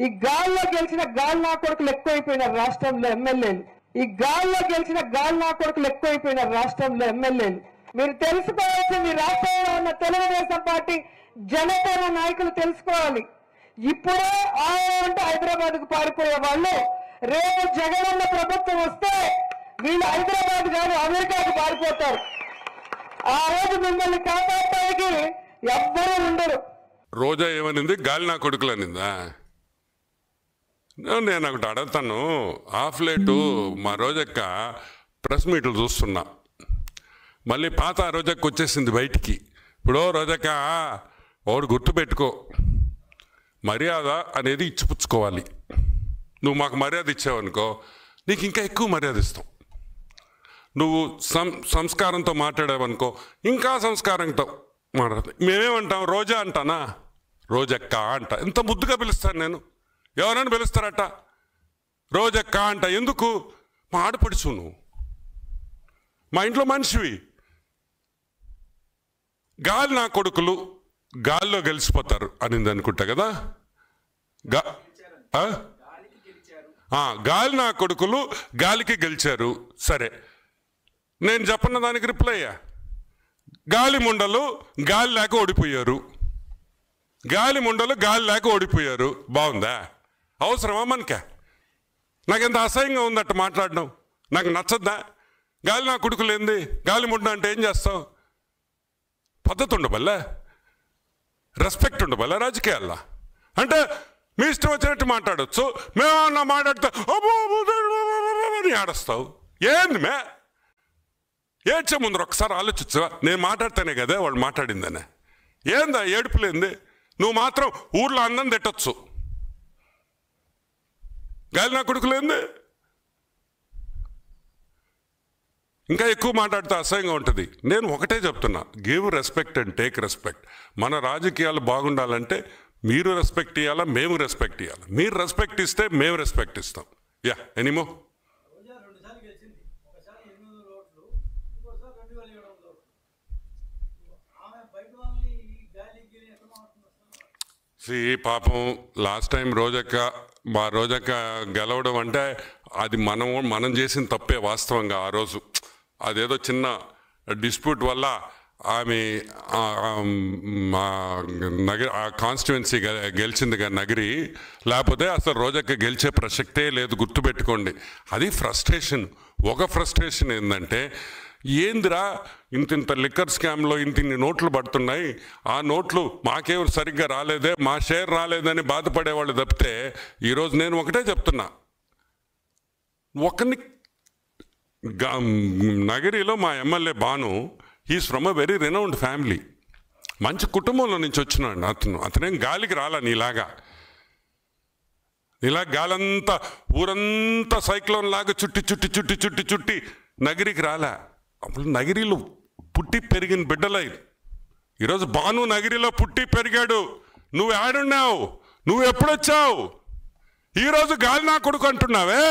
ఈ గాల్లో గెలిచిన గాలి నా కొడుకులు ఎక్కువైపోయినారు రాష్ట్రంలో ఎమ్మెల్యేలు. ఈ గాల్లో గెలిచిన గాలి నా కొడుకులు ఎక్కువైపోయినారు రాష్ట్రంలో ఎమ్మెల్యేలు. మీరు తెలుసుకోవాల్సింది రాష్ట్రంలో ఉన్న తెలుగుదేశం పార్టీ జనసేన నాయకులు తెలుసుకోవాలి. ఇప్పుడే అంటే హైదరాబాద్ కు పారిపోయే వాళ్ళు రేపు జగనన్న ప్రభుత్వం వస్తే వీళ్ళు హైదరాబాద్ కాదు అమెరికాకు పారిపోతారు. ఆ రోజు మిమ్మల్ని కాపాడటానికి ఎవ్వరూ ఉండరు. రోజా ఏమనింది? గాలి నా కొడుకులు అనిందా? నేను ఒకటి అడుగుతాను. హాఫ్ లేటు మా రోజక్క ప్రెస్ మీట్లు చూస్తున్నా, మళ్ళీ పాత రోజక్క వచ్చేసింది బయటికి. ఇప్పుడు రోజక్క ఒకటి గుర్తుపెట్టుకో, మర్యాద అనేది ఇచ్చిపుచ్చుకోవాలి. నువ్వు మాకు మర్యాద ఇచ్చావనుకో నీకు ఇంకా ఎక్కువ మర్యాద ఇస్తాం. నువ్వు సంస్కారంతో మాట్లాడావనుకో ఇంకా సంస్కారంతో మాట్లాడతాం. మేమేమంటాం? రోజా అంటానా? రోజక్క అంట. ఎంత ముద్దుగా పిలుస్తాను నేను. ఎవరైనా పిలుస్తారట రోజక్క అంట. ఎందుకు? మా ఆడపడుచు, నువ్వు మా ఇంట్లో మనిషివి. గాలి నా కొడుకులు గాల్లో గెలిచిపోతారు అనింది అనుకుంటా కదా. గాలి నా కొడుకులు గాలికి గెలిచారు. సరే, నేను చెప్పన్న దానికి రిప్లై అయ్యా. గాలి ముండలు గాలి లేక ఓడిపోయారు. గాలి ముండలు గాలి లేక ఓడిపోయారు. బాగుందా? అవసరమా మనకే? నాకెంత అసహ్యంగా ఉందట మాట్లాడడం. నాకు నచ్చద్దా? గాలి నా కొడుకులు ఏంది? గాలి ముండ అంటే ఏం చేస్తావు? పద్ధతి ఉండబల్లా, రెస్పెక్ట్ ఉండబల్లా రాజకీయాల్లో. అంటే మీ ఇష్టం వచ్చినట్టు మాట్లాడచ్చు. మేమన్నా మాట్లాడితే అని ఆడస్తావు. ఏంది మే? ఏడ్చే ముందర ఒకసారి ఆలోచించవా? నేను మాట్లాడితేనే కదా వాళ్ళు మాట్లాడిందనే. ఏందా ఏడుపులేంది? నువ్వు మాత్రం ఊర్లో అన్నం తిట్టచ్చు. గాలి నా కొడుకులేంది? ఇంకా ఎక్కువ మాట్లాడితే అసహ్యంగా ఉంటుంది. నేను ఒకటే చెప్తున్నా, give respect and take respect. మన రాజకీయాలు బాగుండాలంటే మీరు రెస్పెక్ట్ ఇవ్వాలా, మేము రెస్పెక్ట్ ఇవ్వాలి. మీరు రెస్పెక్ట్ ఇస్తే మేము రెస్పెక్ట్ ఇస్తాం. యా, ఎనీమో. పాపం లాస్ట్ టైం మా రోజక్క గెలవడం అంటే అది మనం చేసిన తప్పే. వాస్తవంగా ఆ రోజు అదేదో చిన్న డిస్ప్యూట్ వల్ల ఆమె ఆ కాన్స్టిట్యువెన్సీ గెలిచింది కదా నగరి. లేకపోతే అసలు రోజక్క గెలిచే ప్రసక్తే లేదు. గుర్తుపెట్టుకోండి. అది ఫ్రస్ట్రేషన్. ఒక ఫ్రస్ట్రేషన్ ఏంటంటే, ఏందిరా ఇంత లిక్కర్ స్కామ్లో ఇన్ని నోట్లు పడుతున్నాయి, ఆ నోట్లు మాకేమో సరిగ్గా రాలేదే, మా షేర్ రాలేదని బాధపడేవాళ్ళు తప్పితే, ఈరోజు నేను ఒకటే చెప్తున్నా, ఒకరిని నగరిలో మా MLA Bhanu, he's from a very renowned family. మంచి కుటుంబంలో నుంచి వచ్చినాడు అతనేం గాలికి రాలా నీలాగా. గాలంతా ఊరంతా సైక్లోన్ లాగా చుట్టి చుట్టి చుట్టి చుట్టి చుట్టి నగరికి రాలా. అప్పుడు నగిరిలో పుట్టి పెరిగిన బిడ్డలై. ఈరోజు బాను నగిరిలో పుట్టి పెరిగాడు. నువ్వు ఆడున్నావు, నువ్వు ఎప్పుడొచ్చావు? ఈరోజు గాలి నా కొడుకు అంటున్నావే,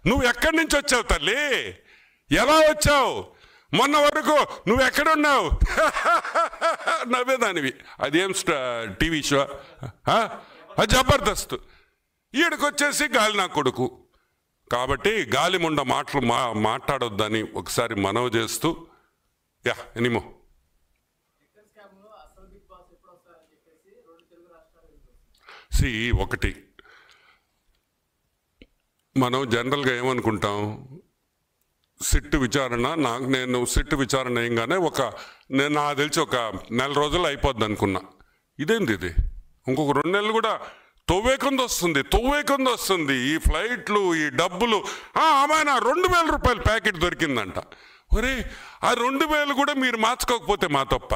నువ్వు ఎక్కడి నుంచి వచ్చావు తల్లి? ఎలా వచ్చావు? మొన్న వరకు నువ్వు ఎక్కడున్నావు? నవ్వేదానివి. అదేం టీవీ షో, అది జబర్దస్త్. ఈడికొచ్చేసి గాలి నా కొడుకు. కాబట్టి గాలి ముండ మాటలు మాట్లాడొద్దని ఒకసారి మనవి చేస్తూ, యా ఎనీమో. ఒకటి మనం జనరల్గా ఏమనుకుంటాం, సిట్టు విచారణ నేను సిట్టు విచారణ ఏంగానే నేను నాకు తెలిసి ఒక నెల రోజులు అయిపోద్ది అనుకున్నా. ఇదేంది ఇది? ఇంకొక 2 నెలలు కూడా తొవ్వేకొంది వస్తుంది. ఈ ఫ్లైట్లు, ఈ డబ్బులు. ఆమెనా 2,000 రూపాయల ప్యాకెట్ దొరికిందంట. ఒరే, ఆ 2,000 కూడా మీరు మార్చుకోకపోతే మా తప్ప.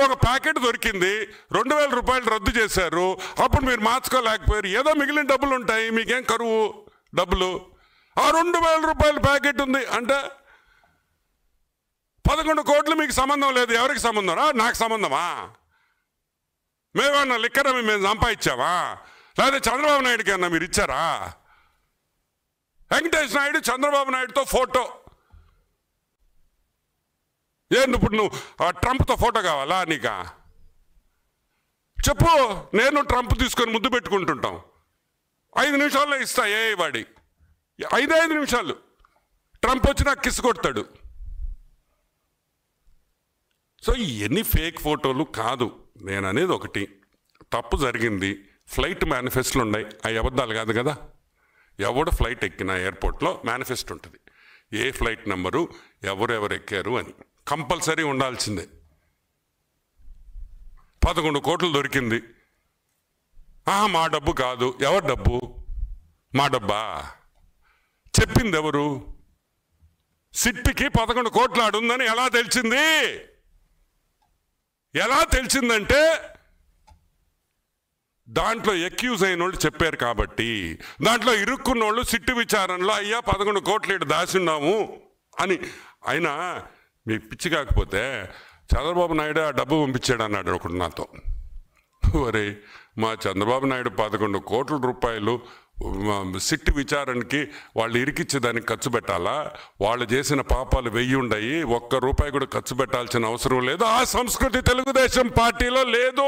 ఒక ప్యాకెట్ దొరికింది, 2,000 రూపాయలు రద్దు చేశారు, అప్పుడు మీరు మార్చుకోలేకపోయారు. ఏదో మిగిలిన డబ్బులు ఉంటాయి, మీకేం కరువు డబ్బులు. ఆ 2,000 రూపాయల ప్యాకెట్ ఉంది అంటే 11 కోట్లు మీకు సంబంధం లేదు. ఎవరికి సంబంధం రా? నాకు సంబంధమా? మేమన్నా లిక్కరమి మేము సంపాదించావా? లేదా చంద్రబాబు నాయుడుకి అన్నా మీరు ఇచ్చారా? వెంకటేష్ నాయుడు చంద్రబాబు నాయుడుతో ఫోటో. ఏంటి ఇప్పుడు నువ్వు ట్రంప్తో ఫోటో కావాలా నీకా? చెప్పు. నేను ట్రంప్ తీసుకొని ముద్దు పెట్టుకుంటుంటాం. 5 నిమిషాల్లో ఇస్తా వాడి 5 నిమిషాలు. ట్రంప్ వచ్చి నాకు కిస్ కొడతాడు. సో ఇవన్నీ ఫేక్ ఫోటోలు కాదు. నేను అనేది ఒకటి, తప్పు జరిగింది. ఫ్లైట్ మేనిఫెస్టోలు ఉన్నాయి, అవి అబద్ధాలు కాదు కదా. ఎవడు ఫ్లైట్ ఎక్కిన ఎయిర్పోర్ట్లో మేనిఫెస్టో ఉంటుంది, ఏ ఫ్లైట్ నెంబరు, ఎవరెవరు ఎక్కారు అని కంపల్సరీ ఉండాల్సిందే. 11 కోట్లు దొరికింది. మా డబ్బు కాదు. ఎవరి డబ్బు? మా డబ్బా? చెప్పింది ఎవరు? సిట్కి 11 కోట్లు ఆడుందని ఎలా తెలిసింది? ఎలా తెలిసిందంటే దాంట్లో ఎక్యూజ్ అయిన వాళ్ళు చెప్పారు కాబట్టి. దాంట్లో ఇరుక్కున్న వాళ్ళు సిట్టు విచారణలో అయ్యా 11 కోట్లు ఇటు దాచున్నాము అని. అయినా మీ పిచ్చి కాకపోతే చంద్రబాబు నాయుడు ఆ డబ్బు పంపించాడు అన్నాడు ఒకడు నాతో. ఒరే, మా చంద్రబాబు నాయుడు 11 కోట్ల రూపాయలు సిట్టు విచారణకి వాళ్ళు ఇరికిచ్చేదానికి ఖర్చు పెట్టాలా? వాళ్ళు చేసిన పాపాలు 1000 ఉన్నాయి, ₹1 కూడా ఖర్చు పెట్టాల్సిన అవసరం లేదు. ఆ సంస్కృతి తెలుగుదేశం పార్టీలో లేదు.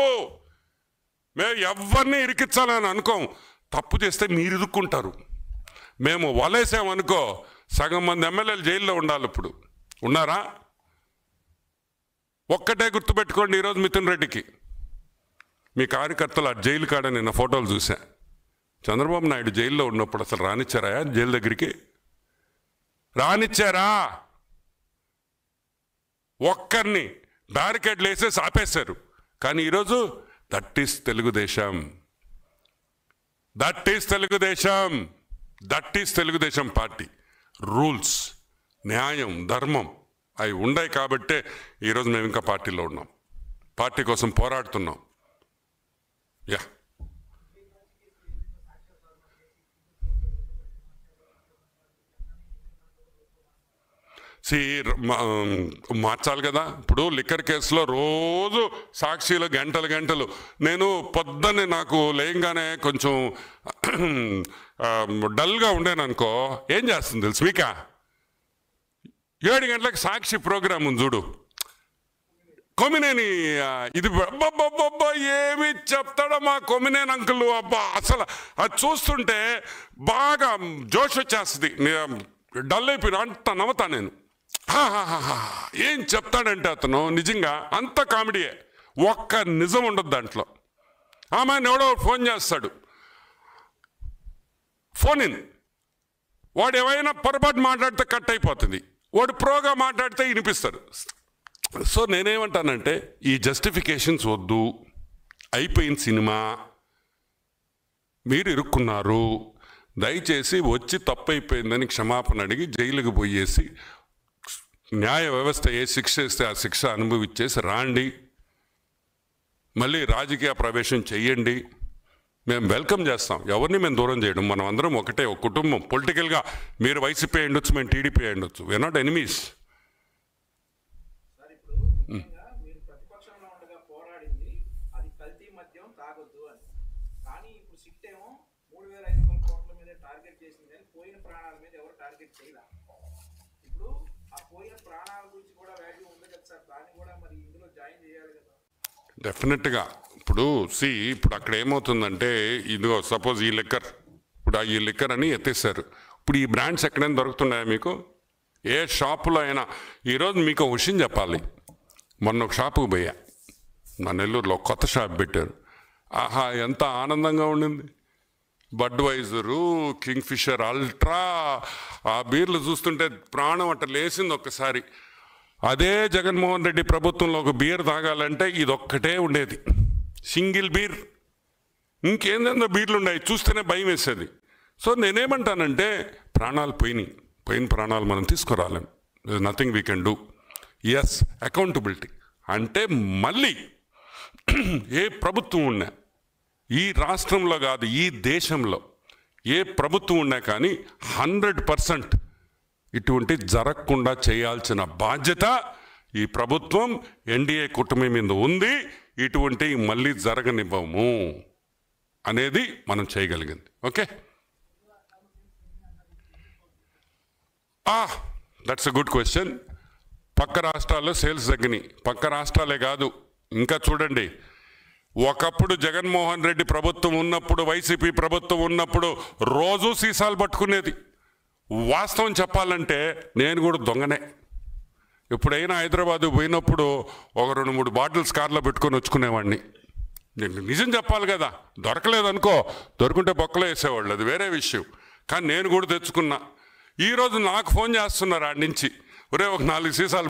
మేము ఎవరిని ఇరికించాలని అనుకోం. తప్పు చేస్తే మీరు ఇరుక్కుంటారు. మేము వలేసామనుకో, సగం మంది ఎమ్మెల్యేలు జైల్లో ఉండాలి. ఇప్పుడు ఉన్నారా? ఒక్కటే గుర్తుపెట్టుకోండి, ఈరోజు మిథున్ రెడ్డికి మీ కార్యకర్తలు ఆ జైలు కాడ నిన్న ఫోటోలు చూసా. చంద్రబాబు నాయుడు జైల్లో ఉన్నప్పుడు అసలు రానిచ్చారా జైలు దగ్గరికి? రానిచ్చారా? ఒక్కరిని బ్యారికేడ్లు వేసేసి ఆపేశారు. కానీ ఈరోజు that is Telugu Desam. That is Telugu Desam. That is Telugu Desam party. Rules, న్యాయం, ధర్మం అవి ఉన్నాయి కాబట్టే ఈరోజు మేము ఇంకా పార్టీలో ఉన్నాం, పార్టీ కోసం పోరాడుతున్నాం. యా, మార్చాలి కదా. ఇప్పుడు లిక్కర్ కేసులో రోజు సాక్షిలో గంటలు నేను పొద్దున్నే నాకు లేయంగానే కొంచెం డల్గా ఉండేను అనుకో, ఏం చేస్తుంది తెలుసు మీకా? 7 గంటలకు సాక్షి ప్రోగ్రామ్ ఉంది చూడు, కొమ్మినేని. ఇది ఏమి చెప్తాడో మా కొమ్మినేని అంకుల్. అబ్బా, అసలు అది చూస్తుంటే బాగా జోష్ వచ్చేస్తుంది. డల్ అయిపోయినా అంత నవ్వుతా నేను. ఏం చెప్తాడంటే అతను నిజంగా అంత కామెడీయే, ఒక్క నిజం ఉండదు దాంట్లో. ఆమె ఎవడో ఫోన్ చేస్తాడు, ఫోన్ ఇన్, వాడు ఏమైనా పొరపాటు మాట్లాడితే కట్ అయిపోతుంది, వాడు ప్రోగా మాట్లాడితే వినిపిస్తారు. సో నేనేమంటానంటే ఈ జస్టిఫికేషన్స్ వద్దు. అయిపోయిన సినిమా, మీరు ఇరుక్కున్నారు, దయచేసి వచ్చి తప్పైపోయిందని క్షమాపణ అడిగి జైలుకి పోయేసి న్యాయ వ్యవస్థ ఏ శిక్ష ఇస్తే ఆ శిక్ష అనుభవించేసి రాండి, మళ్ళీ రాజకీయ ప్రవేశం చెయ్యండి. మేము వెల్కమ్ చేస్తాం, ఎవరిని మేము దూరం చేయడం. మనం అందరం ఒకటే, ఒక కుటుంబం. పొలిటికల్గా మీరు వైసీపీ అయ్యుండొచ్చు, మేము టీడీపీ అయ్యుండొచ్చు. We're not enemies. డెఫినెట్గా. ఇప్పుడు ఇప్పుడు అక్కడ ఏమవుతుందంటే, ఇదిగో సపోజ్ ఈ లిక్కర్, ఇప్పుడు ఈ లిక్కర్ అని ఎత్తేసారు. ఇప్పుడు ఈ బ్రాండ్స్ ఎక్కడైనా దొరుకుతున్నాయా మీకు? ఏ షాపులో అయినా? ఈరోజు మీకు ఒక విషయం చెప్పాలి. మొన్న ఒక షాపుకి పోయా, మా నెల్లూరులో కొత్త షాప్ పెట్టారు. ఆహా, ఎంత ఆనందంగా ఉండింది. బడ్వైజరు, కింగ్ ఫిషర్, అల్ట్రా, ఆ బీర్లు చూస్తుంటే ప్రాణం అట్ట లేసింది ఒక్కసారి. అదే జగన్మోహన్ రెడ్డి ప్రభుత్వంలో ఒక బీర్ తాగాలంటే ఇదొక్కటే ఉండేది, సింగిల్ బీర్. ఇంకేందో బీర్లు ఉన్నాయి, చూస్తేనే భయం వేసేది. సో నేనేమంటానంటే, ప్రాణాలు పోయిన ప్రాణాలు మనం తీసుకురాలేం. Nothing we can do. Yes, accountability అంటే మళ్ళీ ఏ ప్రభుత్వం ఉన్నా, ఈ రాష్ట్రంలో కాదు ఈ దేశంలో ఏ ప్రభుత్వం ఉన్నా కానీ 100% ఇటువంటి జరగకుండా చేయాల్సిన బాధ్యత ఈ ప్రభుత్వం, ఎన్డీఏ కూటమి మీద ఉంది. ఇటువంటి మళ్ళీ జరగనివ్వము అనేది మనం చేయగలిగింది. Okay, that's a good question. పక్క రాష్ట్రాల్లో సేల్స్ తగ్గినాయి. పక్క రాష్ట్రాలే కాదు, ఇంకా చూడండి, ఒకప్పుడు జగన్మోహన్ రెడ్డి ప్రభుత్వం ఉన్నప్పుడు, వైసీపీ ప్రభుత్వం ఉన్నప్పుడు రోజు సీసాలు పట్టుకునేది. వాస్తవం చెప్పాలంటే నేను కూడా దొంగనే. ఎప్పుడైనా హైదరాబాద్ పోయినప్పుడు ఒక 2-3 బాటిల్స్ కార్లో పెట్టుకొని వచ్చుకునేవాడిని. నిజం చెప్పాలి కదా, దొరకలేదనుకో, దొరుకుంటే బొక్కలో వేసేవాళ్ళు, అది వేరే విషయం. కానీ నేను కూడా తెచ్చుకున్నా. ఈరోజు నాకు ఫోన్ చేస్తున్నారు ఆడి నుంచి, ఒరే ఒక 4 సీసాలు